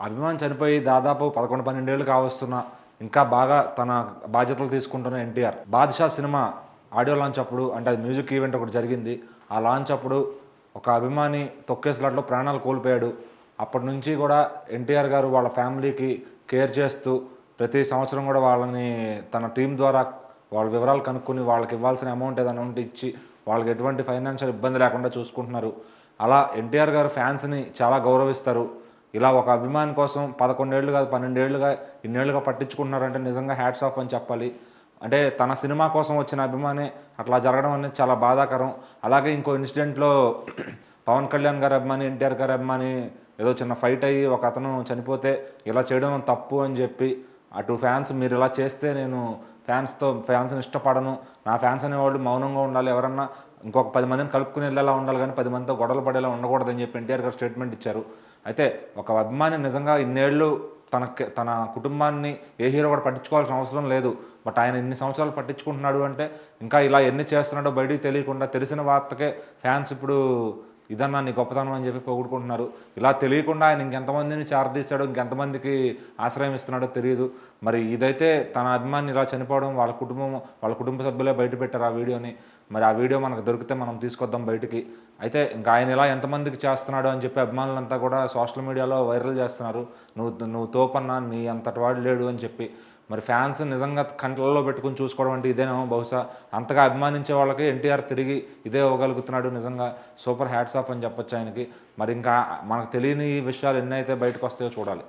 అభిమాన్ చనిపోయి దాదాపు 11, 12 ఏళ్ళు కావస్తున్నా ఇంకా బాగా తన బాధ్యతలు తీసుకుంటున్న ఎన్టీఆర్. 'బాద్‌షా' సినిమా ఆడియో లాంచ్ అప్పుడు, అంటే అది మ్యూజిక్ ఈవెంట్ ఒకటి జరిగింది. ఆ లాంచ్ అప్పుడు ఒక అభిమాని తొక్కేసలాటలో ప్రాణాలు కోల్పోయాడు. అప్పటి నుంచి కూడా ఎన్టీఆర్ గారు వాళ్ళ ఫ్యామిలీకి కేర్ చేస్తూ ప్రతి సంవత్సరం కూడా వాళ్ళని తన టీం ద్వారా వాళ్ళ వివరాలు కనుక్కొని వాళ్ళకి ఇవ్వాల్సిన అమౌంట్ ఏదైనా ఉంటే ఇచ్చి వాళ్ళకి ఎటువంటి ఫైనాన్షియల్ ఇబ్బంది లేకుండా చూసుకుంటున్నారు. అలా ఎన్టీఆర్ గారు ఫ్యాన్స్ని చాలా గౌరవిస్తారు. ఇలా ఒక అభిమాని కోసం 11 ఏళ్ళు కాదు 12 ఏళ్ళుగా ఇన్నేళ్లుగా పట్టించుకుంటున్నారంటే నిజంగా హ్యాట్స్ ఆఫ్ అని చెప్పాలి. అంటే తన సినిమా కోసం వచ్చిన అభిమాని అట్లా జరగడం అనేది చాలా బాధాకరం. అలాగే ఇంకో ఇన్సిడెంట్లో పవన్ కళ్యాణ్ గారి అభిమాని, ఎన్టీఆర్ గారి అభిమాని ఏదో చిన్న ఫైట్ అయ్యి ఒక అతను చనిపోతే ఇలా చేయడం తప్పు అని చెప్పి అటు ఫ్యాన్స్ మీరు ఇలా చేస్తే నేను ఫ్యాన్స్ని ఇష్టపడను, నా ఫ్యాన్స్ అనేవాళ్ళు మౌనంగా ఉండాలి, ఎవరన్నా ఇంకొక 10 మందిని కలుపుకుని వెళ్ళేలా ఉండాలి కానీ 10 మందితో గొడవలు పడేలా ఉండకూడదని చెప్పి ఎన్టీఆర్ గారు స్టేట్మెంట్ ఇచ్చారు. అయితే ఒక అభిమాని నిజంగా ఇన్నేళ్ళు తన కుటుంబాన్ని ఏ హీరో కూడా పట్టించుకోవాల్సిన అవసరం లేదు. బట్ ఆయన ఇన్ని సంవత్సరాలు పట్టించుకుంటున్నాడు అంటే ఇంకా ఇలా ఎన్ని చేస్తున్నాడో బయటికి తెలియకుండా తెలిసిన వార్తకే ఫ్యాన్స్ ఇప్పుడు ఇదన్నా నీ గొప్పతనం అని చెప్పి పొగుడుకుంటున్నారు. ఇలా తెలియకుండా ఆయన ఇంకెంతమందిని చేరదీశాడో, ఇంకెంతమందికి ఆశ్రయం ఇస్తున్నాడో తెలియదు. మరి ఇదైతే తన అభిమాని ఇలా చనిపోవడం వాళ్ళ కుటుంబ సభ్యులే బయట పెట్టారు ఆ వీడియోని. మరి ఆ వీడియో మనకు దొరికితే మనం తీసుకొద్దాం బయటికి. అయితే ఇంకా ఆయన ఇలా ఎంతమందికి చేస్తున్నాడు అని చెప్పి అభిమానులంతా కూడా సోషల్ మీడియాలో వైరల్ చేస్తున్నారు. నువ్వు తోపన్నా, నీ అంతటి వాడు లేడు అని చెప్పి. మరి ఫ్యాన్స్ నిజంగా కంట్లలో పెట్టుకుని చూసుకోవడం అంటే ఇదేనేమో బహుశా. అంతగా అభిమానించే వాళ్ళకి ఎన్టీఆర్ తిరిగి ఇదే ఇవ్వగలుగుతున్నాడు. నిజంగా సూపర్ హ్యాట్స్ ఆఫ్ అని చెప్పొచ్చు ఆయనకి. మరి ఇంకా మనకు తెలియని విషయాలు ఎన్నైతే బయటకు వస్తాయో చూడాలి.